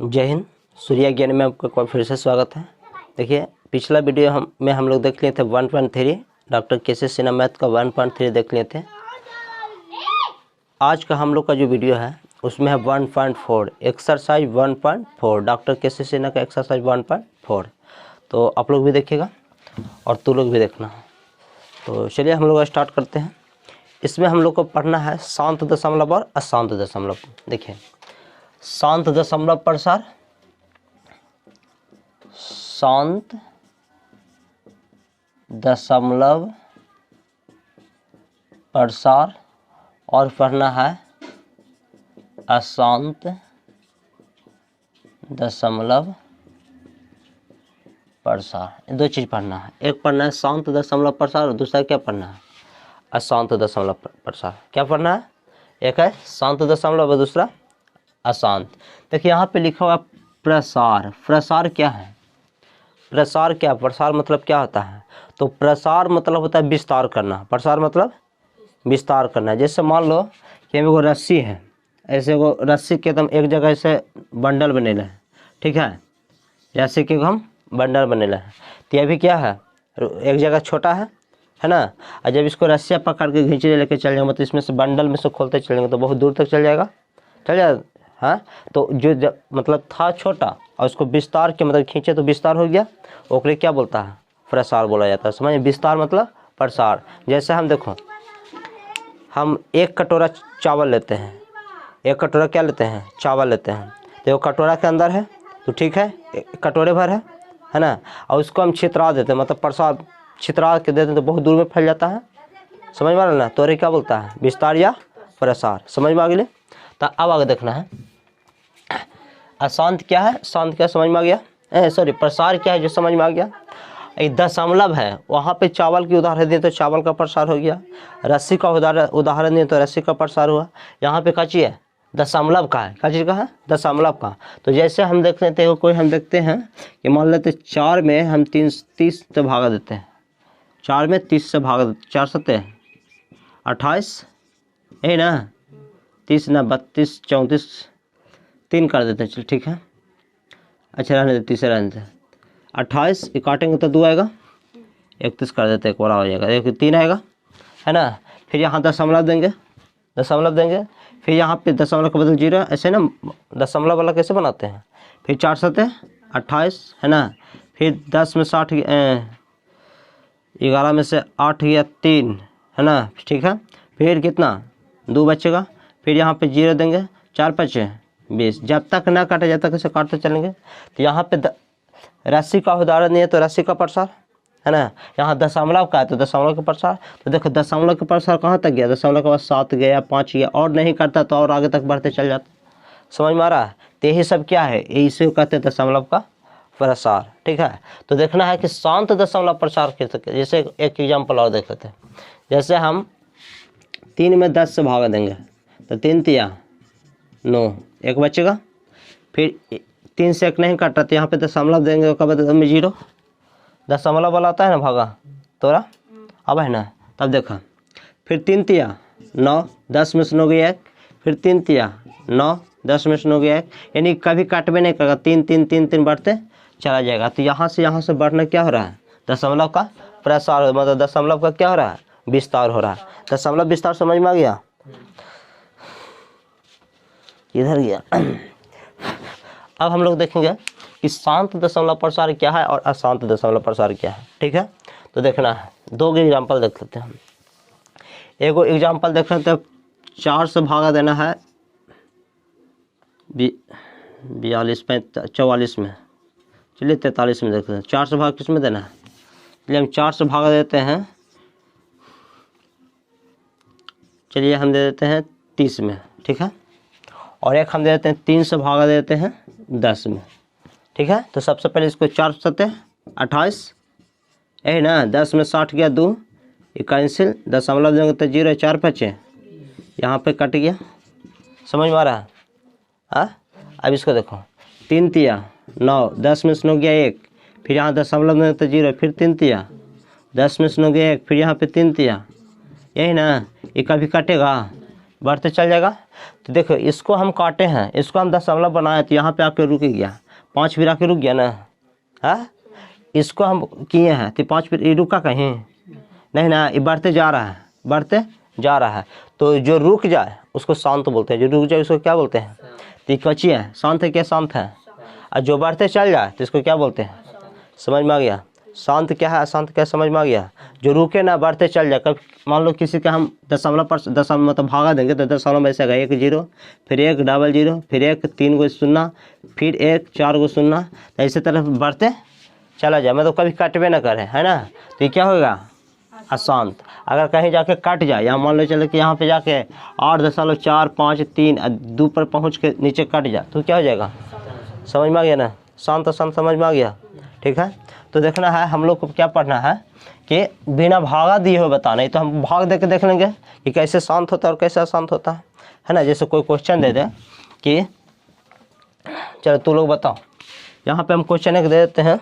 जय हिंद। सूर्या ज्ञान में आपका कोई फिर से स्वागत है। देखिए, पिछला वीडियो में हम लोग देख लिए थे 1.3 डॉक्टर के.सी. सिन्हा मैथ का 1.3 देख लिए थे। आज का हम लोग का जो वीडियो है उसमें है 1.4 एक्सरसाइज 1.4 डॉक्टर के.सी. सिन्हा का एक्सरसाइज 1.4। तो आप लोग भी देखिएगा और तू लोग भी देखना। तो चलिए हम लोग स्टार्ट करते हैं। इसमें हम लोग को पढ़ना है शांत दशमलव और अशांत दशमलव। देखिए, शांत दशमलव प्रसार, शांत दशमलव प्रसार और पढ़ना है अशांत दशमलव प्रसार। दो चीज पढ़ना है, एक पढ़ना है शांत दशमलव प्रसार और दूसरा क्या पढ़ना है, अशांत दशमलव प्रसार। क्या पढ़ना है, एक है शांत दशमलव और दूसरा अशांत। देखिए यहाँ पे लिखा हुआ प्रसार। प्रसार क्या है, प्रसार क्या, प्रसार मतलब क्या होता है, तो प्रसार मतलब होता है विस्तार करना। प्रसार मतलब विस्तार करना। जैसे मान लो कि वो रस्सी है, ऐसे वो रस्सी के एकदम एक जगह से बंडल बनेला है, ठीक है, रस्सी के हम बंडल बनेला है। तो ये भी क्या है, एक जगह छोटा है ना, और जब इसको रस्सियाँ पकड़ के घींचे लेके चल जाएंगे तो इसमें से बंडल में से खोलते चलेंगे तो बहुत दूर तक चल जाएगा। हाँ, तो जो मतलब था छोटा और उसको विस्तार के मतलब खींचे तो विस्तार हो गया, ओकरे क्या बोलता है, प्रसार बोला जाता है। समझ, विस्तार मतलब प्रसार। जैसे हम देखो, हम एक कटोरा चावल लेते हैं, एक कटोरा क्या लेते हैं, चावल लेते हैं। तो वो कटोरा के अंदर है तो ठीक है, कटोरे भर है ना, और उसको हम छितरा देते हैं, मतलब प्रसार छितरा के देते हैं तो बहुत दूर में फैल जाता है। समझ में आ रहा ना, तो अरे क्या बोलता है, विस्तार या प्रसार। समझ में आ गए। तो अब आगे देखना है अशांत क्या है, शांत क्या समझ में आ गया, सॉरी प्रसार क्या है जो समझ में आ गया। एक दशमलव है, वहाँ पे चावल की उदाहरण दिए तो चावल का प्रसार हो गया, रस्सी का उदाहरण दिए तो रस्सी का प्रसार हुआ। यहाँ पे क्या चीज़ है, दशमलव का है। क्या चीज़ का है, दशमलव का। तो जैसे हम देख लेते हैं, कोई हम देखते हैं कि मान लेते 4 में हम 30 से भागा देते हैं, 4 में 30 से भागा देते, 4 सत्ते 28, यही ना, 30 ना 32 34 3 कर देते हैं, चल ठीक है। अच्छा रहने देते, 30 रहने देते। 28 काटेंगे तो 2 आएगा, 31 कर देते, एक बड़ा हो जाएगा, एक 3 आएगा, है ना। फिर यहाँ दशमलव देंगे, दशमलव देंगे, फिर यहाँ पे दशमलव का बदल 0, ऐसे ना दशमलव वाला कैसे बनाते हैं। फिर 4 सत्ते 28, है ना। फिर 10 में 60, 11 में से 8 गया 3, है ना, ठीक है। फिर कितना, 2 बचेगा। फिर यहाँ पे 0 देंगे, 4 5 20, जब तक ना काटे जब तक इसे काटते चलेंगे। तो यहाँ पे रस्सी का उदाहरण नहीं है तो रस्सी का प्रसार, है ना। यहाँ दशमलव का है तो दशमलव का प्रसार। तो देखो दशमलव का प्रसार कहाँ तक गया, दशमलव के बाद 7 गया, 5 गया, और नहीं करता तो और आगे तक बढ़ते चल जाता। समझ में आ रहा है। तो यही सब क्या है, इसे कहते हैं दशमलव का प्रसार, ठीक है। तो देखना है कि शांत दशमलव प्रसार कैसे। जैसे एक एग्जाम्पल और देख लेते हैं। जैसे हम 3 में 10 से भागा देंगे तो 3 3 9, एक बचेगा। फिर 3 से 1 नहीं काटा तो यहाँ पे दशमलव देंगे, उसका बाद में 0, दशमलव वाला आता है ना भागा तोरा, अब है ना। तब देखा, फिर 3 3 9, 10 में से 9 गया 1, फिर 3 3 9, 10 में से 9 गया 1, यानी कभी काटवे नहीं करेगा, 3 3 3 3 बढ़ते चला जाएगा। तो यहाँ से बढ़ना क्या हो रहा है, दशमलव का प्रसार, मतलब दशमलव का क्या हो रहा है, विस्तार हो रहा है। दशमलव विस्तार समझ में आ गया, इधर गया। अब हम लोग देखेंगे कि शांत दशमलव प्रसार क्या है और अशांत दशमलव प्रसार क्या है, ठीक है। तो देखना है, 2 एग्जाम्पल देख लेते हैं। एगो एग्जाम्पल देख लेते हैं, 4 से भागा देना है 42 44 में, चलिए 43 में देखते हैं। 4 से भाग किस में देना है, चलिए हम 4 से भागा देते हैं, चलिए हम दे देते हैं 30 में, ठीक है। और एक हम दे देते हैं 3 से भागा देते हैं 10 में, ठीक है। तो सबसे पहले इसको 4 सत्ते 28, यही ना, 10 में 60 गया 2, ये कैंसिल, दशमलव देंगे तो 0, 4 5 यहाँ पे कट गया। समझ में आ रहा है। अब इसको देखो, 3 3 9, 10 में से 9 गया 1, फिर यहाँ दशमलव देंगे तो 0, फिर 3 3 10 में से 9 गया 1, फिर यहाँ पे 3 3, यही ना, ये कभी कटेगा, बढ़ते चल जाएगा। तो देखो इसको हम काटे हैं, इसको हम दशमलव बनाए तो यहाँ पे आके रुक गया, 5 फिर आके रुक गया ना, हाँ। इसको हम किए हैं तो 5 फिर ये रुका कहीं नहीं ना, ये बढ़ते जा रहा है, बढ़ते जा रहा है। तो जो रुक जाए उसको शांत बोलते हैं, जो रुक जाए उसको क्या बोलते हैं? तो ये कच्ची है, शांत है क्या? शांत है। और जो बढ़ते चल जाए तो इसको क्या बोलते हैं? समझ में आ गया? शांत क्या है, अशांत क्या, समझ में आ गया? जो रुके ना, बढ़ते चल जाए। कब मान लो किसी का हम दशमलव मतलब भागा देंगे तो दशमलव में ऐसे आएगा 1 0, फिर 1 डबल 0, फिर 1 3 गो शून्य, फिर 1 4 गो शून्य, तो ऐसे तरफ बढ़ते चला जाए, मतलब कभी कटवे ना करे, है ना। तो ये क्या होगा? अशांत। अगर कहीं जाके कट जाए, या मान लो चलो कि यहाँ पे जाके 8.453 पर पहुँच के नीचे कट जाए तो क्या हो जाएगा? समझ में आ गया ना? शांत अशांत समझ में आ गया? ठीक है। तो देखना है हम लोग को क्या पढ़ना है कि बिना भागा दिए हुए बताना है। तो हम भाग दे के देख लेंगे कि कैसे शांत होता है और कैसे अशांत होता है ना। जैसे कोई क्वेश्चन दे दे कि चलो तू लोग बताओ, यहाँ पे हम क्वेश्चन एक दे देते हैं,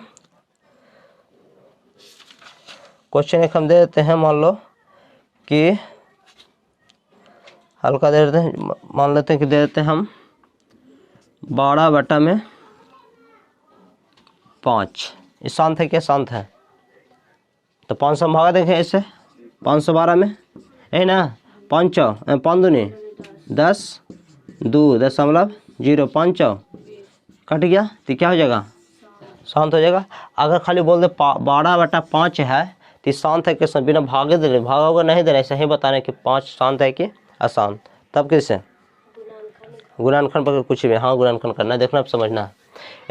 क्वेश्चन एक हम दे देते हैं, मान लो कि हल्का दे देते हैं, मान लेते हैं कि दे देते हैं हम 12/5। ये शांत है क्या? शांत है। तो 500 भागा देखें इससे, 512 में है ना, 5 दूनी 10, 2.0, 5 कट गया तो क्या हो जाएगा? शांत हो जाएगा। अगर खाली बोल दे 12/5 है तो शांत है कि बिना भागे दे, भागा होगा नहीं दे रहा, ऐसे ही बताना कि 5 शांत है कि अशांत। तब कैसे? गुणनखंड पर कुछ भी, हाँ गुणनखंड करना, देखना अब समझना।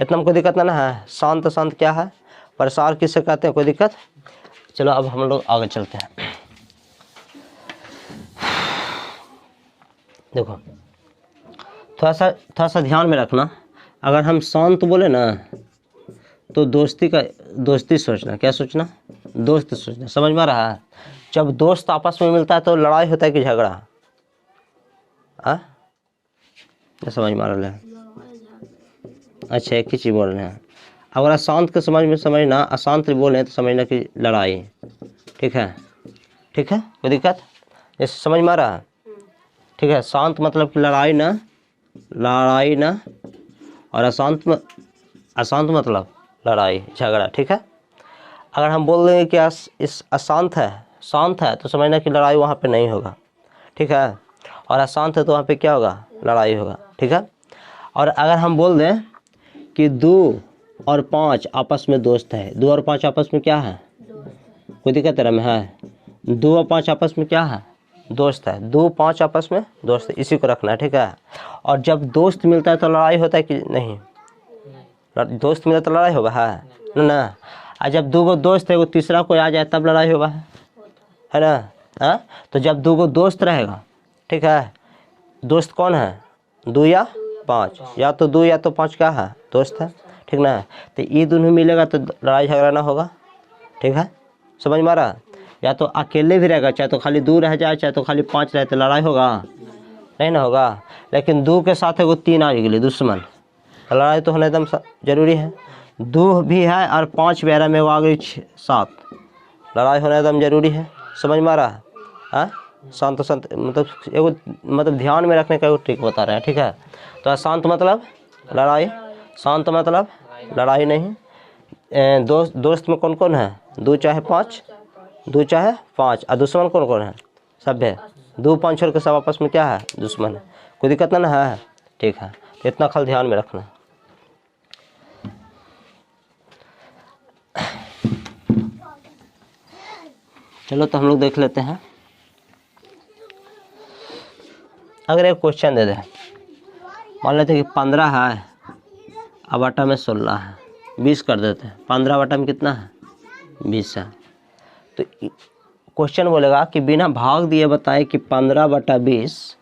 इतना में कोई दिक्कत ना है। शांत शांत क्या है, प्रसार किससे कहते हैं, कोई दिक्कत? चलो अब हम लोग आगे चलते हैं। देखो थोड़ा सा ध्यान में रखना, अगर हम शांत बोले ना तो दोस्ती सोचना। क्या सोचना? दोस्त सोचना। समझ में आ रहा है? जब दोस्त आपस में मिलता है तो लड़ाई होता है कि झगड़ा? समझ में आ रहा है? अच्छा एक ही चीज बोल रहे हैं। अगर अशांत के समझ में समझना, अशांत बोल रहे हैं तो समझना कि लड़ाई। ठीक है, ठीक है, कोई दिक्कत? जैसे समझ में आ रहा है? ठीक है। शांत मतलब कि लड़ाई ना, और अशांत मतलब लड़ाई झगड़ा। ठीक है। अगर हम बोल देंगे कि इस अशांत है, शांत है, तो समझना कि लड़ाई वहाँ पे नहीं होगा। ठीक है। और अशांत है तो वहाँ पे क्या होगा? लड़ाई होगा। ठीक है। और अगर हम बोल दें कि 2 और 5 आपस में दोस्त है, 2 और 5 आपस में क्या है? कोई दिक्कत तेरा में है? 2 और 5 आपस में क्या है? दोस्त है। 2 5 आपस में दोस्त है, इसी को रखना है। ठीक है। और जब दोस्त मिलता है तो लड़ाई होता है कि नहीं? दोस्त मिला तो लड़ाई होगा, है ना। और जब 2 गो दोस्त है, वो तीसरा कोई आ जाए तब लड़ाई होगा, है ना। हाँ, तो जब 2 गो दोस्त रहेगा, ठीक है, दोस्त कौन है? 2 या 5, या तो 2 या तो 5 क्या है? दोस्त है। ठीक ना। तो ये दोनों मिलेगा तो लड़ाई झगड़ा ना होगा। ठीक है, समझ में आ रहा? या तो अकेले भी रहेगा, चाहे तो खाली 2 रह जाए, चाहे तो खाली 5 रहे, तो लड़ाई होगा नहीं ना होगा। लेकिन 2 के साथ है वो 3 आ गए दुश्मन, तो लड़ाई तो होना एकदम जरूरी है। 2 भी है और 5 भी में वो आ गई 7, लड़ाई होना एकदम जरूरी है। समझ में आ रहा है? हाँ, शांत मतलब ध्यान में रखने का एगो ट्रिक बता रहे हैं। ठीक है। तो अशांत मतलब लड़ाई, शांत मतलब लड़ाई नहीं। दोस्त में कौन कौन है? 2 चाहे 5, 2 चाहे 5। और दुश्मन कौन कौन है? सब है। 2 5 छोड़ के सब आपस में क्या है? दुश्मन है। कोई दिक्कत ना है? ठीक है। तो इतना खाली ध्यान में रखना। चलो तो हम लोग देख लेते हैं। अगर एक क्वेश्चन दे दे, मान लेते हैं कि 15 है और बटा में 16 है, 20 कर देते हैं। 15 बटा में कितना है? 20 है। तो क्वेश्चन बोलेगा कि बिना भाग दिए बताएं कि 15/20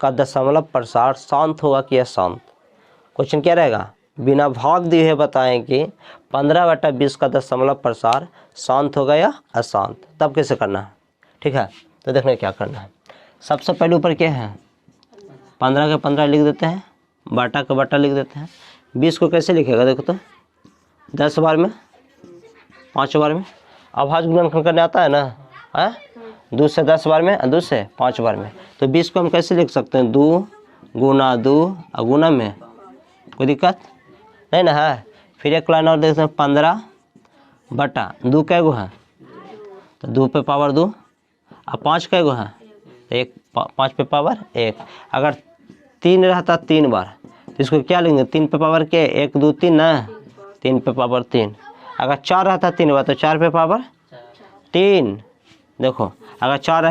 का दशमलव प्रसार शांत होगा कि अशांत। क्वेश्चन क्या रहेगा? बिना भाग दिए बताएं कि 15/20 का दशमलव प्रसार शांत होगा या अशांत। तब कैसे करना है? ठीक है। तो देखना क्या करना है। सबसे पहले ऊपर क्या है? 15 के 15 लिख देते हैं, बटा का बटा लिख देते हैं। 20 को कैसे लिखेगा? देखो तो 10 बार में, 5 बार में। अभाज्य गुणनखंड करने आता है ना? है 2 से 10 बार में और 2 से 5 बार में। तो 20 को हम कैसे लिख सकते हैं, 2 गुना 2 और गुना में, कोई दिक्कत नहीं ना है। फिर एक लाइन और देख सकते हैं, 15 बटा 2 कै गो है, तो 2 पे पावर 2 और 5 कै गो है, तो 5 पे पावर 1। अगर 3 रहता 3 बार तो इसको क्या लेंगे, 3 पे पावर के 1 2 3 ना, 3 पे पावर 3। अगर 4 रहता 3 बार तो 4 पे पावर 3। देखो अगर 4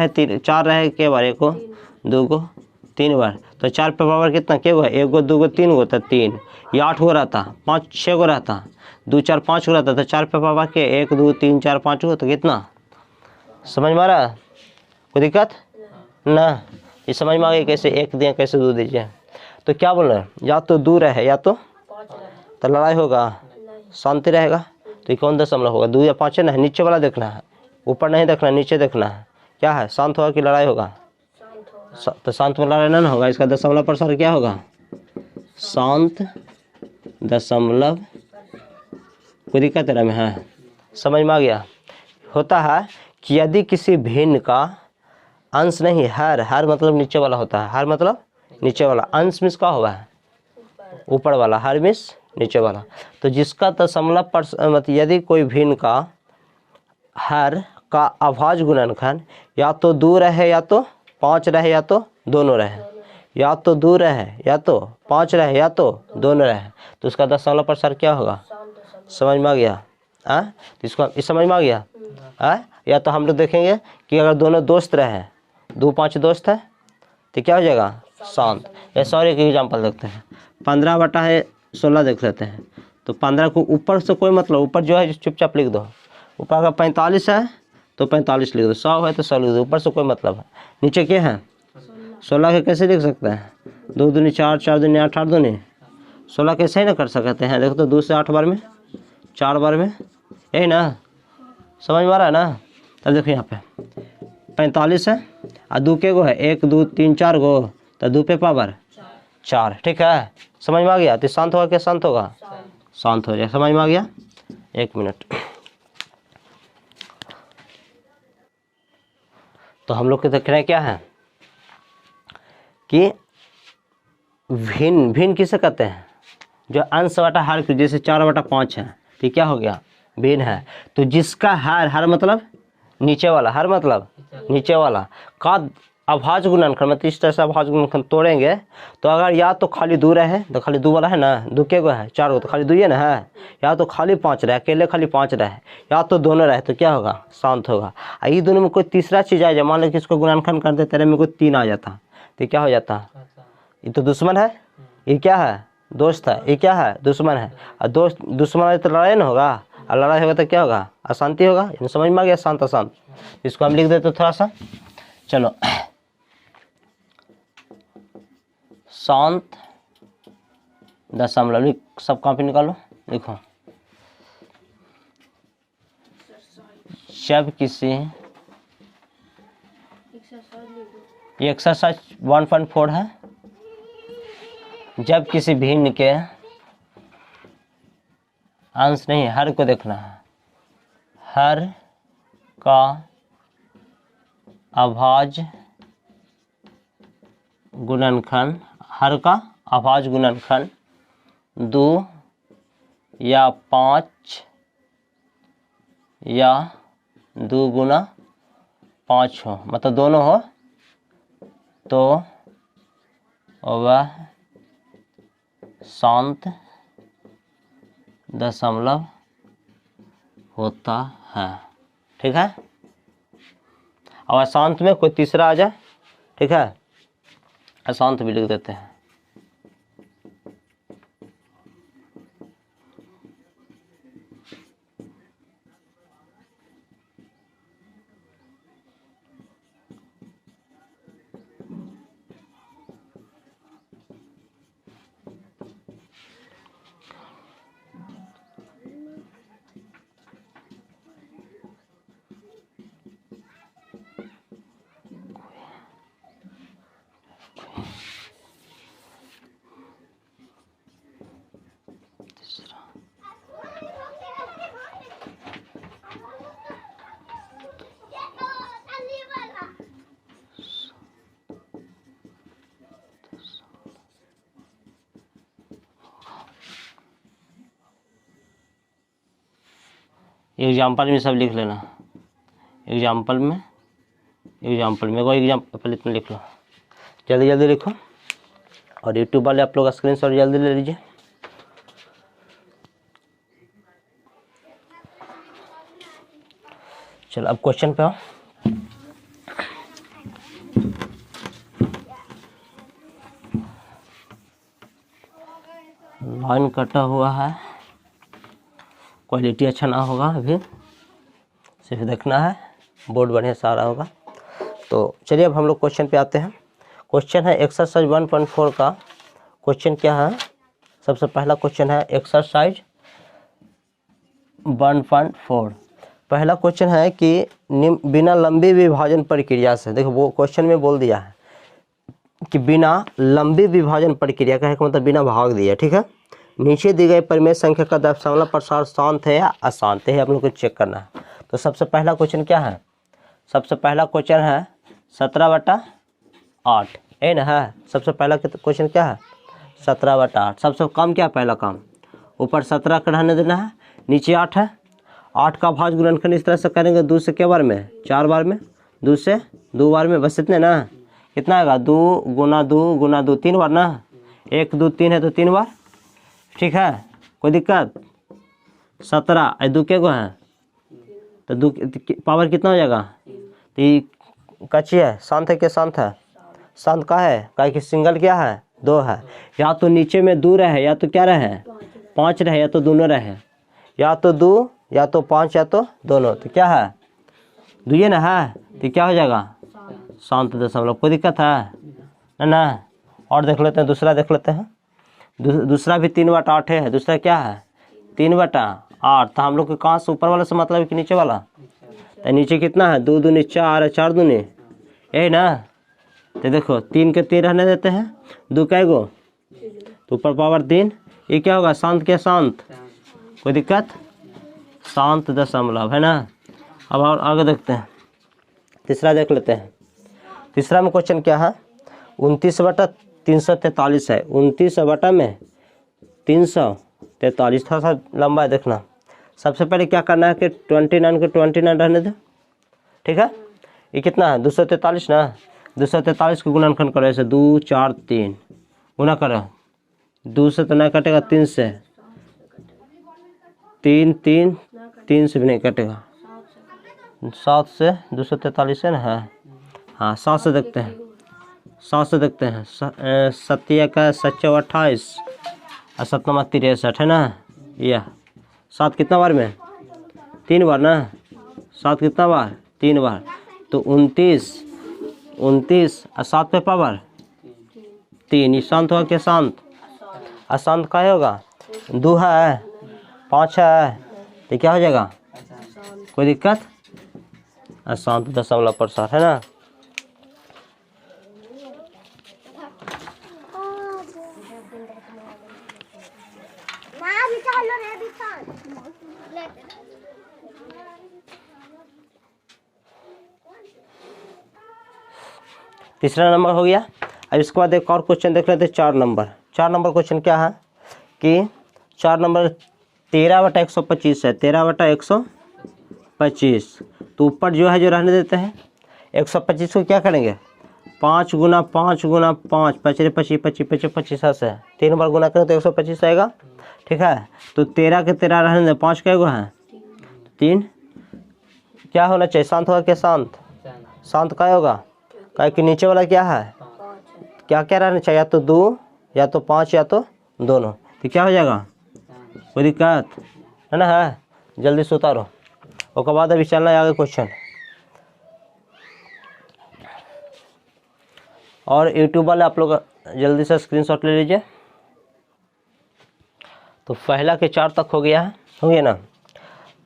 रहे के बार, 1 को 2 को 3 बार, तो 4 पे पावर कितना के गो है, 1 गो 2 गो 3 गो, तो 3। ये 8 गो रहता, 5 6 गो रहता, 2 4 5 गो रहता, तो 4 पे पावर के 1 2 3 4 5 गो, तो कितना, समझ में आ रहा, कोई दिक्कत ना। ये समझ में आ गई कैसे 1 दिए कैसे 2 दीजिए। तो क्या बोल रहे हैं, या तो 2 रहे या तो लड़ाई होगा, शांति रहेगा। तो ये कौन दशमलव होगा, 2 या 5 है ना, नीचे वाला देखना है, ऊपर नहीं देखना, नीचे देखना है। क्या है, शांत होगा कि लड़ाई होगा, तो शांत में लड़ाई ना होगा। इसका दशमलव प्रसार क्या होगा, शांत दशमलव। कोई दिक्कत है में, है समझ में आ गया। होता है कि यदि किसी भिन्न का अंश नहीं, हर मतलब नीचे वाला होता है, हर मतलब नीचे वाला, अंश मिस का हुआ है ऊपर वाला, हर मिस नीचे वाला। तो जिसका दशमलव मतलब यदि कोई भिन्न का हर का अभाज्य गुणनखंड या तो 2 रहे या तो 5 रहे या तो दोनों रहे, या तो 2 रहे या तो 5 रहे या तो दोनों रहे, तो उसका दशमलव प्रसार क्या होगा, समझ में आ गया। तो इसको इस समझ में आ गया। या तो हम लोग देखेंगे कि अगर दोनों दोस्त रहे, 2 5 दोस्त है, तो क्या हो जाएगा, शांत। ऐसा और एक एग्जाम्पल देखते हैं, 15 बटा है 16 देख लेते हैं। तो 15 को ऊपर से कोई मतलब, ऊपर जो है चुपचाप लिख दो, ऊपर अगर 45 है तो 45 लिख दो, 100 है तो 100 लिख दो, ऊपर से कोई मतलब है। नीचे क्या है, 16 के कैसे लिख सकते हैं, 2 दूनी 4 4 दूनी 8 8 दूनी 16 कैसे ही ना कर सकते हैं। देखो तो 2 से 8 बार में, 4 बार में, यही ना, समझ में आ रहा है ना। तब देखो यहाँ पे 45 है और 2 के गो है, 1 2 3 4 गो, तो 2 पे पावर 4, ठीक है, समझ में आ गया। तो शांत होगा क्या, शांत होगा, शांत हो जाए, समझ में आ गया। 1 मिनट। तो हम लोग के देख रहे हैं क्या है कि भिन्न किसे कहते हैं, जो अंश बटा हर, जैसे 4 बटा 5 है, तो क्या हो गया, भिन्न है। तो जिसका हर मतलब नीचे वाला, हर मतलब नीचे वाला का अभाज्य गुणनखंड, मतलब इस तरह से अभाज्य गुणनखंड तोड़ेंगे, तो अगर या तो खाली 2 रहे, तो खाली 2 वाला है ना, 2 के गो है, 4 गो, तो खाली 2 ही है ना है, या तो खाली 5 रहे, अकेले खाली 5 रहे, या तो दोनों रहे, तो क्या होगा, शांत होगा। ये दोनों में कोई तीसरा चीज आ जाए, मान लो कि इसको गुणनखंड करते तेरे में कोई 3 आ जाता, तो क्या हो जाता, ये तो दुश्मन है, ये क्या है, दोस्त है, ये क्या है, दुश्मन है। और दोस्त दुश्मन है तो लड़ाई ना होगा, और लड़ाई होगा तो क्या होगा, अशांति होगा। समझ में आ गया, शांत अशांत। इसको हम लिख देते थोड़ा सा, चलो, शांत दशमलव, सब कॉपी निकालो, लिखो, जब किसी, ये एक्सरसाइज 1.4 है, जब किसी भिन्न के अंश नहीं, हर को देखना है, हर का अभाज्य गुणनखंड, हर का अभाज्य गुणनखंड 2 या 5 या 2 गुना 5 हो, मतलब दोनों हो, तो वह शांत दशमलव होता है, ठीक है। और अशांत में कोई तीसरा आ जाए, ठीक है, अशांत भी लिख देते हैं। एग्जाम्पल में सब लिख लेना, एग्जाम्पल में को एग्जाम्पल इतना लिख लो, जल्दी जल्दी लिखो। और यूट्यूब वाले आप लोग स्क्रीनशॉट जल्दी ले लीजिए। चलो अब क्वेश्चन पे आओ। लाइन कटा हुआ है, क्वालिटी अच्छा ना होगा, अभी सिर्फ देखना है, बोर्ड बढ़िया से आ रहा होगा। तो चलिए अब हम लोग क्वेश्चन पे आते हैं। क्वेश्चन है एक्सरसाइज 1.4 का। क्वेश्चन क्या है? सबसे पहला क्वेश्चन है एक्सरसाइज 1.4। पहला क्वेश्चन है कि बिना लंबी विभाजन प्रक्रिया से, देखो वो क्वेश्चन में बोल दिया है कि बिना लंबी विभाजन प्रक्रिया का मतलब बिना भाग दिया, ठीक है। नीचे दी गई परिमेय संख्या का दशमलव प्रसार शांत है या अशांत है, हम लोग को चेक करना है। तो सबसे पहला क्वेश्चन क्या है? सबसे पहला क्वेश्चन है 17/8, है ना है। सबसे पहला क्वेश्चन क्या है? 17/8। सबसे कम क्या है? पहला काम ऊपर 17 का रहने देना है, नीचे 8 है। 8 का भाज्य गुणनखंड इस तरह से करेंगे, 2 से क्या बार में? 4 बार में, 2 से 2 बार में, बस इतने ना। कितना आएगा? 2 गुना 2 गुना 2, 3 बार ना। 1 2 3 है तो 3 बार, ठीक है, कोई दिक्कत? 17 2 के गो है तो 2 पावर कितना हो जाएगा? तो ये कच्ची है, शांत है क्या? शांत है। शांत का है क्या कि सिंगल क्या है? 2 है। या तो नीचे में 2 रहे या तो क्या रहे? 5 रहे, या तो दोनों रहे, या तो 2 या तो 5 या तो दोनों। तो क्या है? 2 ये ना है, तो क्या हो जाएगा? शांत दशमलव। कोई दिक्कत है ना? और देख लेते हैं, दूसरा देख लेते हैं। दूसरा भी 3/8 है। दूसरा क्या है? 3/8। तो हम लोग के कहाँ से? ऊपर वाला से मतलब कि नीचे वाला? तो नीचे कितना है? 2 दूनी 4 है, 4 दूनी यही ना। तो देखो 3 के 3 रहने देते हैं, 2 कै गो तो ऊपर पावर 3। ये क्या होगा? शांत क्या? शांत। कोई दिक्कत? शांत दशमलव, है ना। अब और आगे देखते हैं, तीसरा देख लेते हैं। तीसरा में क्वेश्चन क्या है? 29/343 है। 29 में 343, थोड़ा सा लंबा है, देखना। सबसे पहले क्या करना है कि 29 को 29 रहने दे, ठीक है। ये कितना है? 243 ना। 243 को गुणनखंड करो ऐसे, 2 4 3 गुना करो। 2 से तो नहीं कटेगा, 3 से 3 3 3 से भी नहीं कटेगा। 7 से 243 है ना? है हाँ, 7 से देखते हैं, 7 से देखते हैं। 7 का 28 और 7 63 है ना। यह 7 कितना बार में? 3 बार ना। 7 कितना बार? 3 बार। तो 29 और 7 पे पावर 3। ये शांत होगा क्या? शांत। अशांत का होगा? 2 है, 5 है, तो क्या हो जाएगा? कोई दिक्कत? अशांत दशमलव प्रसार, है ना। तीसरा नंबर हो गया। अब इसके बाद एक और क्वेश्चन देख लेते हैं, 4 नंबर। 4 नंबर क्वेश्चन क्या है कि 4 नंबर 13/125 है। 13/125। तो ऊपर जो है जो रहने देते हैं, 125 को क्या करेंगे? 5 गुना 5 गुना 5, 25 25 25 25 है, 3 बार गुना करें तो 125 आएगा, ठीक है। तो 13 के 13 रहने दें, 5 कै गो है? 3। क्या होना चाहिए? शांत होगा क्या? शांत। शांत क्या होगा? क्या कि नीचे वाला क्या है? क्या क्या रहना चाहिए? या तो 2 या तो 5 या तो दोनों। तो क्या हो जाएगा? कोई दिक्कत है ना? है, जल्दी से उतारो। उसके बाद अभी चलना है आगे क्वेश्चन। और यूट्यूब वाले आप लोग जल्दी से स्क्रीनशॉट ले लीजिए। तो पहला के 4 तक हो गया ना।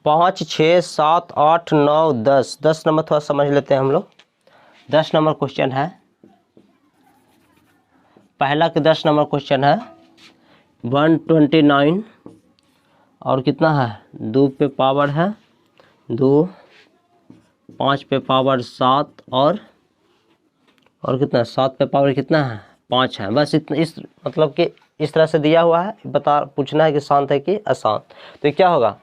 5 6 7 8 9 10। 10 नंबर थोड़ा समझ लेते हैं हम लोग। 10 नंबर क्वेश्चन है, पहला के 10 नंबर क्वेश्चन है 129 और कितना है? 2 पे पावर है 2, 5 पे पावर 7 और कितना? 7 पे पावर कितना है? 5 है। बस इतना, इस मतलब कि इस तरह से दिया हुआ है, पूछना है कि शांत है कि अशांत। तो क्या होगा?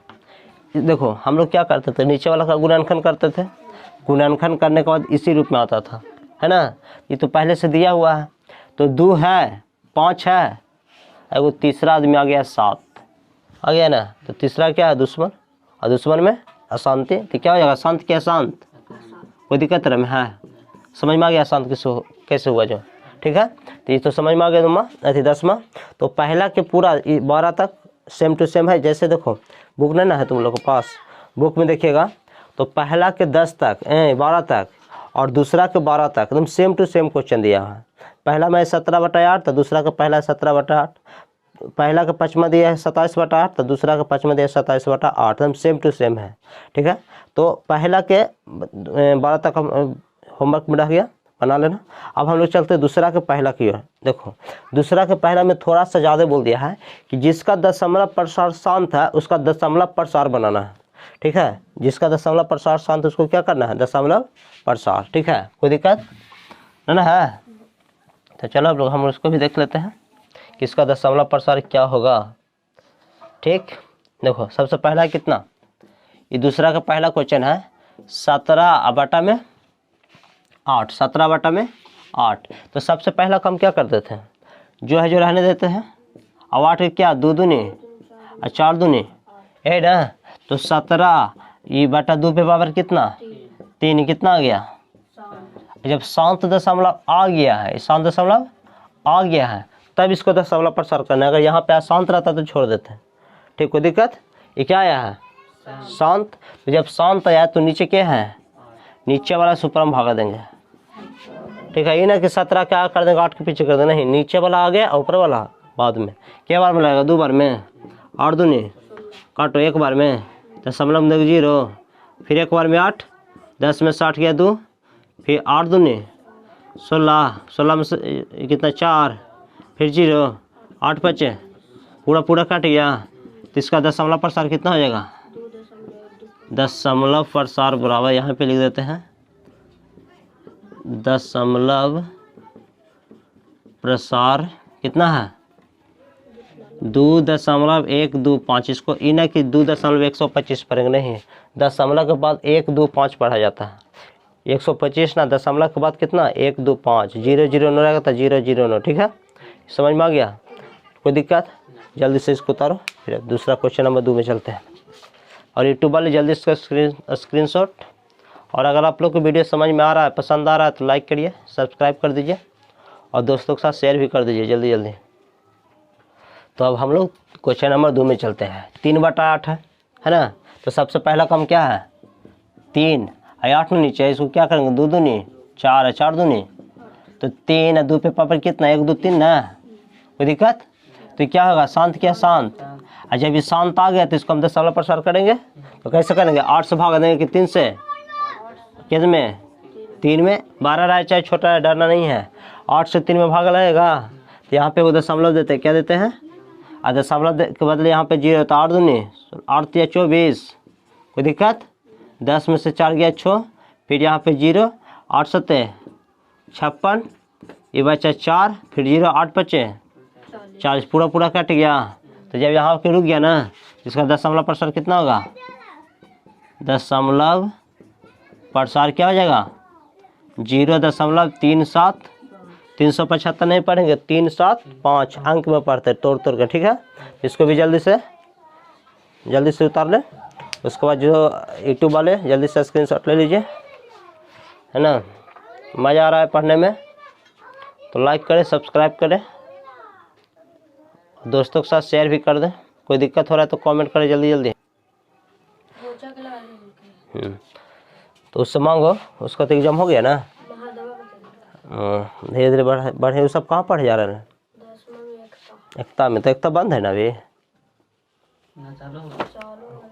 देखो हम लोग क्या करते थे, नीचे वाला का गुणनखंड करते थे, गुणनखंड करने के बाद इसी रूप में आता था, है ना। ये तो पहले से दिया हुआ है, तो 2 है, 5 है, वो तीसरा आदमी आ गया 7 आ गया ना, तो तीसरा क्या है, दुश्मन, और दुश्मन में अशांति, तो क्या हो जाएगा, शांत क्या शांत, कोई दिक्कत में है, समझ में आ गया शांत कैसे हुआ जो, ठीक है। तो ये तो समझ में आ गया तुम्हारा, अथी 10वां। तो पहला के पूरा 12 तक सेम टू सेम है, जैसे देखो बुक नहीं ना है तुम लोग के पास, बुक में देखिएगा तो पहला के 10 तक 12 तक और दूसरा के 12 तक एकदम सेम टू सेम क्वेश्चन दिया है। पहला में 17/8 तो दूसरा का पहला 17/8, पहला का 5वां दिया है 27/8 तो दूसरा का 5वां दिया है 27/8, एकदम सेम टू सेम है, ठीक है। तो पहला के 12 तक हम होमवर्क में रह गया, बना लेना। अब हम लोग चलते हैं दूसरा के पहला की ओर। देखो दूसरा के पहला में थोड़ा सा ज़्यादा बोल दिया है कि जिसका दशमलव प्रसार शांत है उसका दशमलव प्रसार बनाना है, ठीक है। जिसका दशमलव प्रसार शांत उसको क्या करना है, दशमलव प्रसार, ठीक है। कोई दिक्कत ना है। तो चलो अब लोग हम उसको भी देख लेते हैं कि इसका दशमलव प्रसार क्या होगा, ठीक। देखो सबसे पहला कितना, ये दूसरा का पहला क्वेश्चन है 17/8, 17/8। तो सबसे पहला काम क्या कर देते हैं, जो है जो रहने देते हैं, अब 8 क्या 2 दूनी और 4 दूनी 8 है, तो 17 ये बटा 2 पे पावर कितना 3, कितना आ गया। जब शांत दशमलव आ गया है, शांत दशमलव आ गया है तब इसको दशमलव प्रसार करना है। अगर यहाँ पे अशांत रहता तो छोड़ देते हैं, ठीक। कोई दिक्कत, ये क्या आया है शांत, तो जब शांत आया तो नीचे क्या है, नीचे वाला सुपर हम भागा देंगे, ठीक है। ये ना कि 17 क्या कर देंगे 8 के पीछे कर देंगे, नहीं, नीचे वाला आ गया ऊपर वाला बाद में, क्या बार में लगेगा 2 बार में, 8 दूनी काटो 1 बार में, दशमलव में 0, फिर 1 बार में 8, 10 में 60 गया 2, फिर 8 दूनी 16, 16 में कितना 4, फिर 0, 8 5 पूरा कट गया, तो इसका दशमलव प्रसार कितना हो जाएगा, दशमलव प्रसार बराबर यहाँ पे लिख देते हैं, दशमलव प्रसार कितना है 2.125। इसको इना कि 2.125 पढ़ेंगे, नहीं, दशमलव के बाद 125 पढ़ा जाता है, 125 ना, दशमलव के बाद कितना 125, 0 0 9 रहेगा तो 0 0 9, ठीक है। समझ में आ गया, कोई दिक्कत, जल्दी से इसको उतारो, फिर दूसरा क्वेश्चन नंबर 2 में चलते हैं। और यूट्यूब वाले जल्दी इसका स्क्रीनशॉट, और अगर आप लोग को वीडियो समझ में आ रहा है, पसंद आ रहा है तो लाइक करिए, सब्सक्राइब कर दीजिए और दोस्तों के साथ शेयर भी कर दीजिए जल्दी जल्दी। तो अब हम लोग क्वेश्चन नंबर 2 में चलते हैं। 3/8 है ना, तो सबसे पहला काम क्या है 3 और 8 में नीचे, इसको क्या करेंगे 2 दूनी 4 है, 4 दूनी तो 3 है, 2 पे पावर कितना 1 2 3 ना, कोई दिक्कत। तो क्या होगा शांत, क्या शांत, और जब ये शांत आ गया तो इसको हम दशमलव प्रसार करेंगे, तो कैसे करेंगे 8 से भाग देंगे कि 3 से, किस में 3 में, 12 रहा चाहे छोटा है डरना नहीं है, 8 से 3 में भाग लगेगा, तो यहाँ पे वो दशमलव देते हैं, क्या देते हैं, और दशमलव के बदले यहाँ पे 0, तो 8 दूनी 8 या 24, कोई दिक्कत। 10 में से 4 गया 6, फिर यहाँ पे 0, 8 7 56, ये बचा 4, फिर 0 8 5 40, पूरा कट गया। तो जब यहाँ पे रुक गया ना, इसका दशमलव प्रसार कितना होगा, दशमलव प्रसार क्या हो जाएगा 0.37, 375 नहीं पढ़ेंगे, 375 अंक में पढ़ते तोड़ के, ठीक है। इसको भी जल्दी से उतार ले। उसके बाद जो यूट्यूब वाले जल्दी से स्क्रीनशॉट ले लीजिए, है ना। मज़ा आ रहा है पढ़ने में तो लाइक करें, सब्सक्राइब करें, दोस्तों के साथ शेयर भी कर दें। कोई दिक्कत हो रहा है तो कमेंट करें जल्दी जल्दी। तो उससे मांगो, उसका तो एग्जाम हो गया ना, धीरे धीरे बढ़े। वो सब कहाँ पढ़े जा रहे हैं, एकता में, तो एकता बंद है ना अभी,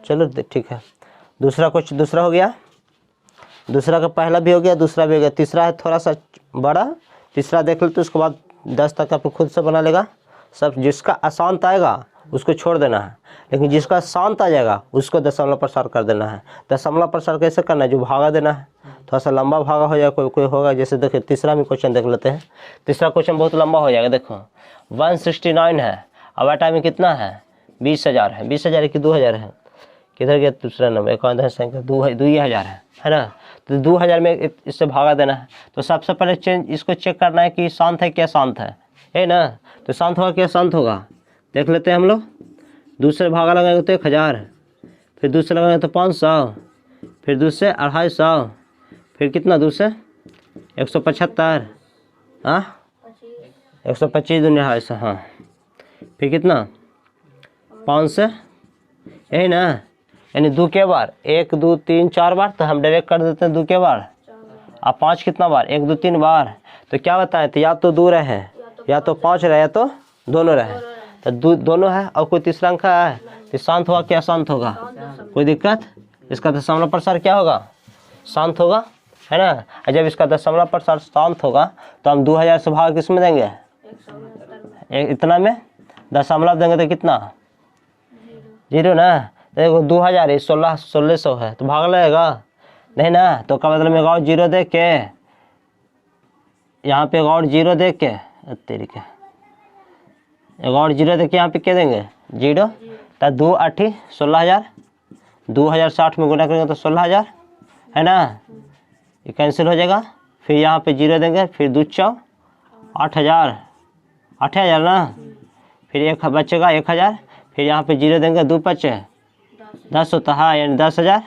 चलो ठीक है। दूसरा क्वेश्चन दूसरा हो गया, दूसरा का पहला भी हो गया, दूसरा भी हो गया, तीसरा है थोड़ा सा बड़ा, तीसरा देख लेते, उसके बाद 10 तक आप खुद से बना लेगा सब। जिसका अशांत आएगा उसको छोड़ देना है, लेकिन जिसका शांत आ जाएगा उसको दशमलव प्रसार कर देना है। दशमलव प्रसार कैसे करना है, जो भागा देना है, थोड़ा सा लंबा भागा हो जाएगा, कोई होगा। जैसे देखिए तीसरा में क्वेश्चन देख लेते हैं, तीसरा क्वेश्चन बहुत लंबा हो जाएगा। देखो 169 है, अब आटा में कितना है 20,000 है, 20,000 की 2,000 है, किधर गया दूसरा नंबर, एक और संख्या 2000 है ना। तो 2000 में इससे भागा देना है। तो सबसे पहले इसको चेक करना है कि शांत है क्या शांत है ना। तो शांत होगा क्या शांत होगा, देख लेते हैं हम लोग। दूसरे भागा लगाएंगे तो 1000, फिर दूसरे लगाएंगे तो 500, फिर दूसरे 250, फिर कितना दूसरे 175, हाँ 125 दूनी 250, हाँ फिर कितना 500, यही ना। यानी 2 के बार 1 2 3 4 बार, तो हम डायरेक्ट कर देते हैं 2 के बार। अब 5 कितना बार 1 2 3 बार। तो क्या बताएं, तो या तो 2 रहे या तो 5 रहे या तो दोनों रहे। तो दोनों है और कोई तीसरा अंक है, तो शांत होगा क्या शांत होगा, कोई दिक्कत। इसका दशमलव प्रसार क्या होगा, शांत होगा, है ना। और जब इसका दशमलव प्रसार शांत होगा तो हम 2000 से भाग किस में देंगे, इतना में दशमलव देंगे तो कितना 0 ना। देखो 2000 है 1600 है, तो भाग लगेगा नहीं ना। तो का मतलब एक और 0 देख के, यहाँ पे एक और 0 देख के, तेरी के एक और 0 देख के यहाँ पे क्या देंगे 0। तो 2 8 16,000, 2000 60 में गुना करेंगे तो 16,000 है ना, ये कैंसिल हो जाएगा। फिर यहाँ पे 0 देंगे, फिर 2 4 8000, 8000 ना। फिर एक बचेगा 1000, फिर यहाँ पे 0 देंगे, 2 5 10 होता है, यानी 10,000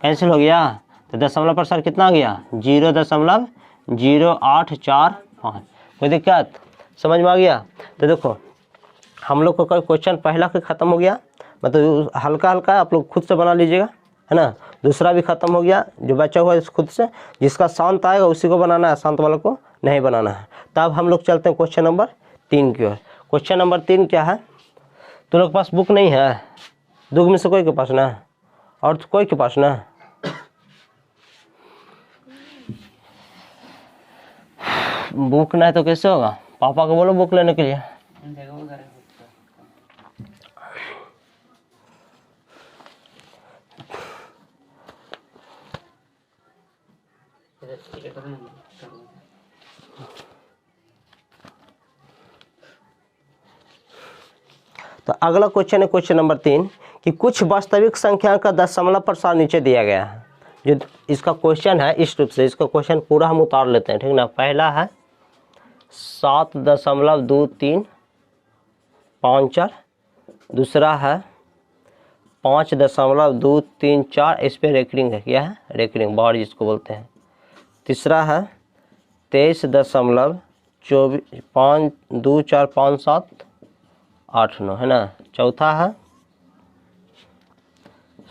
कैंसिल हो गया। तो दशमलव प्रसार कितना आ गया 0.0845। कोई दिक्कत, समझ में आ गया। तो देखो हम लोग का क्वेश्चन पहला का ख़त्म हो गया, मतलब हल्का हल्का आप लोग खुद से बना लीजिएगा, है ना। दूसरा भी ख़त्म हो गया, जो बचा हुआ है खुद से, जिसका शांत आएगा उसी को बनाना है, शांत वाले को नहीं बनाना है। तब हम लोग चलते हैं क्वेश्चन नंबर 3 की ओर। क्वेश्चन नंबर 3 क्या है, तो लोग के पास बुक नहीं है, दुख में से कोई के पास ना, और तो कोई के पास ना। बुक ना है तो कैसे होगा, पापा को बोलो बुक लेने के लिए। तो अगला क्वेश्चन है क्वेश्चन नंबर 3 कि कुछ वास्तविक संख्या का दशमलव प्रसार नीचे दिया गया है। जो इसका क्वेश्चन है इस रूप से, इसका क्वेश्चन पूरा हम उतार लेते हैं, ठीक ना। पहला है 7.2354, दूसरा है 5.234, इस पर रेकरिंग है, क्या है रेकरिंग बार जिसको बोलते हैं। तीसरा है 23.5245789 है ना। चौथा है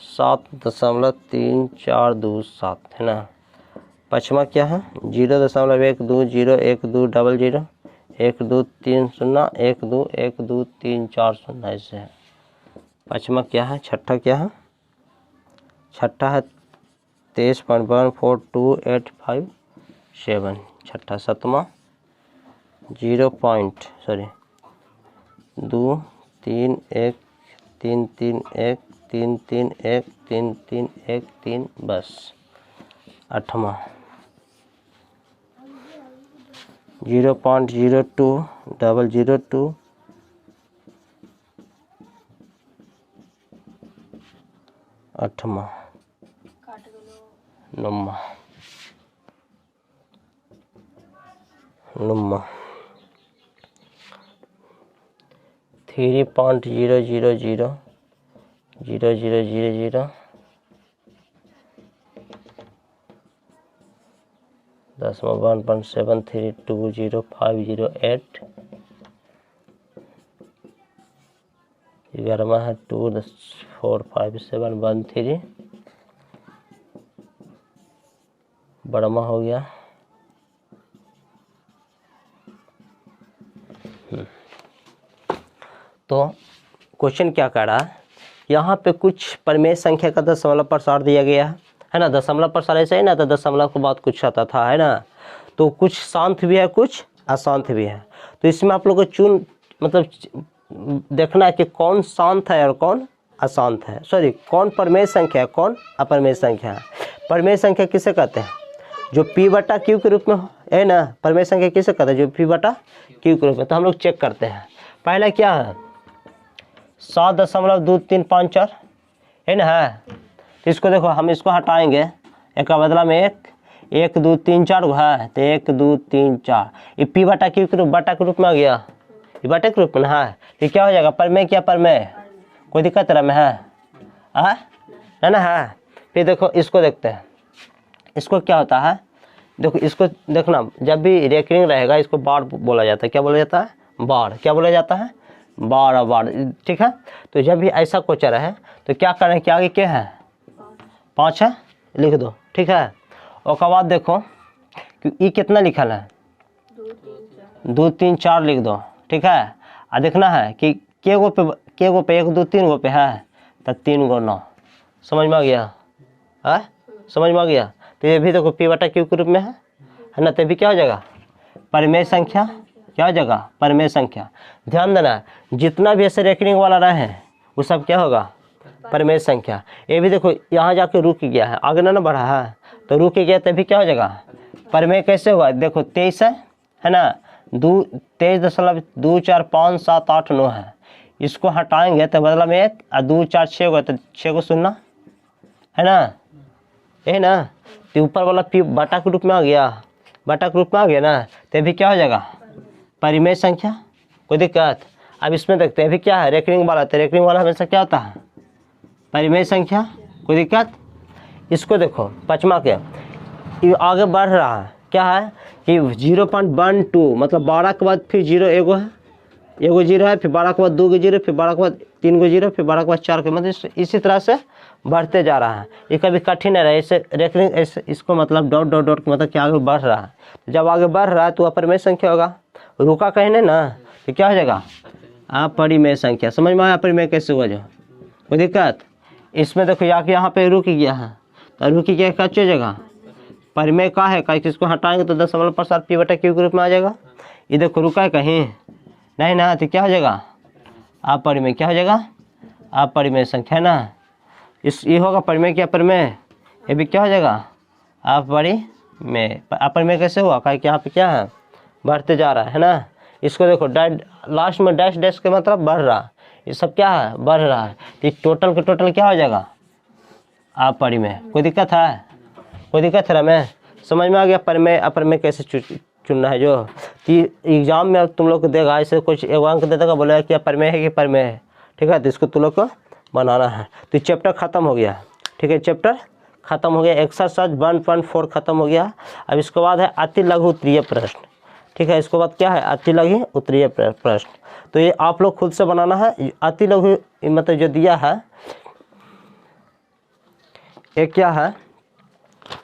7.3427 है ना। पाँचवा क्या है 0.1201201200 123012212340 ऐसे है। पाँचवा क्या है, छठा क्या है, छठा है 23.142857 छठा। सातवां 0.231331331313 बस। आठवां 0.02002 आठवां। नौवां 3.0000000 10वां 1.73205008। 11वां है 2.45713। 12वां हो गया तो क्वेश्चन क्या कह रहा है, यहाँ पे कुछ परिमेय संख्या का दशमलव प्रसार दिया गया है ना। दशमलव प्रसार ऐसा ही ना, तो दशमलव के बाद कुछ आता था, है ना। तो कुछ शांत भी है कुछ अशांत भी है। तो इसमें आप लोग को मतलब देखना है कि कौन शांत है और कौन अशांत है, सॉरी कौन परिमेय संख्या है कौन अपरिमेय संख्या है। परिमेय संख्या किसे कहते हैं, जो P/Q के रूप में है ना। परिमेय संख्या किसे कहते हैं, जो P/Q के रूप में। तो हम लोग चेक करते हैं, पहला क्या है 7.2354, है ना है। तो इसको देखो हम इसको हटाएंगे, एक का बदला में एक 2 3 4 गो है, तो 1 2 3 4 ये पी बटा क्यू के रूप बटा के रूप में आ गया, ये बटा के रूप में है। तो क्या हो जाएगा परमेय, क्या परमेय, कोई दिक्कत रहा में है ना है। फिर देखो इसको देखते हैं, इसको क्या होता है, देखो इसको देखना, जब भी रेकरिंग रहेगा इसको बार बोला जाता है। क्या बोला जाता है, बार। क्या बोला जाता है, बार बार, ठीक है। तो जब भी ऐसा क्वेश्चन है तो क्या करें, क्या आगे क्या है 5 है, लिख दो, ठीक है। और के बाद देखो कि ये कितना लिखल है 2 3 4 लिख दो, ठीक है। और देखना है कि के गो पे 1 2 3 गो पे है, तो 3 गो 9, समझ में आ गया है, समझ में आ गया। तो ये भी देखो पी बटा क्यू के रूप में है ना, तभी क्या हो जाएगा परिमेय संख्या, क्या हो जाएगा परिमेय संख्या। ध्यान देना जितना भी ऐसे रेकरिंग वाला रहे वो सब क्या होगा परिमेय संख्या। ये भी देखो यहाँ जाके रुक गया है, आगे ना बढ़ा है तो रुक गया, तभी क्या हो जाएगा परिमेय। कैसे हुआ देखो 23 है ना, 23.2 4 5 7 8 9 है, इसको हटाएंगे तो बदला में 1 और 2 4 6 होगा, तो 6 को सुनना है ना, ये ना। तो ऊपर वाला पी बटा के रूप में आ गया, बटा के रूप में आ गया ना, तो भी क्या हो जाएगा परिमेय संख्या, कोई दिक्कत। अब इसमें देखते हैं अभी क्या है रेकरिंग वाला, तो रेकरिंग वाला हमेशा क्या होता है परिमेय संख्या, कोई दिक्कत। इसको देखो पचमा के ये आगे बढ़ रहा है, क्या है कि 0.12 मतलब 12 के बाद फिर 0 एगो है, एगो 0 है, फिर 12 के बाद 2 गो 0, फिर 12 के बाद 3 गो 0, फिर 12 के बाद 4 के, मतलब इसी तरह से बढ़ते जा रहा है। ये कभी कठिन है इसे रेकरिंग, ऐसे इसको मतलब डॉट डॉट डॉट मतलब क्या आगे बढ़ रहा है। जब आगे बढ़ रहा है तो अपरिमेय संख्या होगा, रुका कहीं नहीं ना, तो क्या हो जाएगा अपरिमेय संख्या। समझ में आया अपरिमेय कैसे हुआ, जो कोई दिक्कत। इसमें देखो यहाँ पे रुक गया है, तो रुक गया क्या जगह परिमेय का है, कहीं किसको हटाएंगे तो 10 पी बटा क्यू के रूप में आ जाएगा। ये देखो रुका है कहीं नहीं ना, तो क्या हो जाएगा अपरिमेय, क्या हो जाएगा अपरिमेय संख्या है ना। इस ये होगा परिमेय, क्या परिमेय, ये भी क्या हो जाएगा अपरिमेय। अपरिमेय कैसे हुआ, कहीं यहाँ पे क्या है बढ़ते जा रहा है ना। इसको देखो लास्ट में डैश डैश के मतलब बढ़ रहा, ये सब क्या है बढ़ रहा है, तो टोटल के टोटल क्या हो जाएगा अपरिमेय। कोई दिक्कत है, कोई दिक्कत है मैं समझ में आ गया परिमेय अपरिमेय कैसे चुनना है। जो एग्जाम में तुम लोग को देगा ऐसे कुछ एक अंक दे देगा, बोलेगा कि परिमेय है कि परिमेय है, ठीक है। तो इसको तुम लोग को बनाना है। तो चैप्टर खत्म हो गया, ठीक है, चैप्टर खत्म हो गया, एक्सरसाइज 1.4 खत्म हो गया। अब इसके बाद है अति लघु उत्तरीय प्रश्न, ठीक है। इसके बाद क्या है अति लघु उत्तरीय प्रश्न, तो ये आप लोग खुद से बनाना है। अति लघु मतलब जो दिया है ये क्या है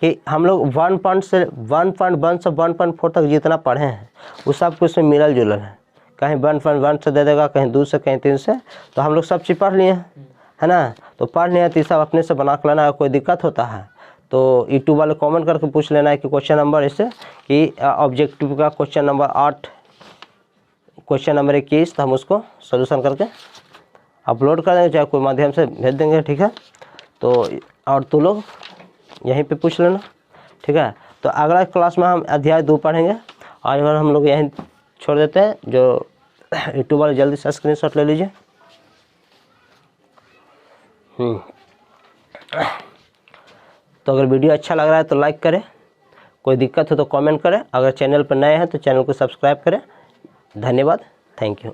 कि हम लोग 1.1 से 1.4 तक जितना पढ़े हैं वो सब कुछ में मिलल जुलल है। कहीं 1.1 से दे देगा, कहीं 2 से, कहीं 3 से, तो हम लोग सब चीज़ पढ़ लिए है ना। तो पढ़ लिया तो सब अपने से बना के लाना है। कोई दिक्कत होता है तो यूट्यूब वाले कमेंट करके पूछ लेना है कि क्वेश्चन नंबर इससे कि ऑब्जेक्टिव का क्वेश्चन नंबर 8 क्वेश्चन नंबर 21, तो हम उसको सोल्यूशन करके अपलोड कर देंगे, चाहे कोई माध्यम से भेज देंगे, ठीक है। तो और तो लोग यहीं पे पूछ लेना, ठीक है। तो अगला क्लास में हम अध्याय 2 पढ़ेंगे। आज बार हम लोग यहीं छोड़ देते हैं। जो यूट्यूब वाले जल्दी से स्क्रीनशॉट ले लीजिए। तो अगर वीडियो अच्छा लग रहा है तो लाइक करें, कोई दिक्कत हो तो कमेंट करें, अगर चैनल पर नए हैं तो चैनल को सब्सक्राइब करें। धन्यवाद, थैंक यू।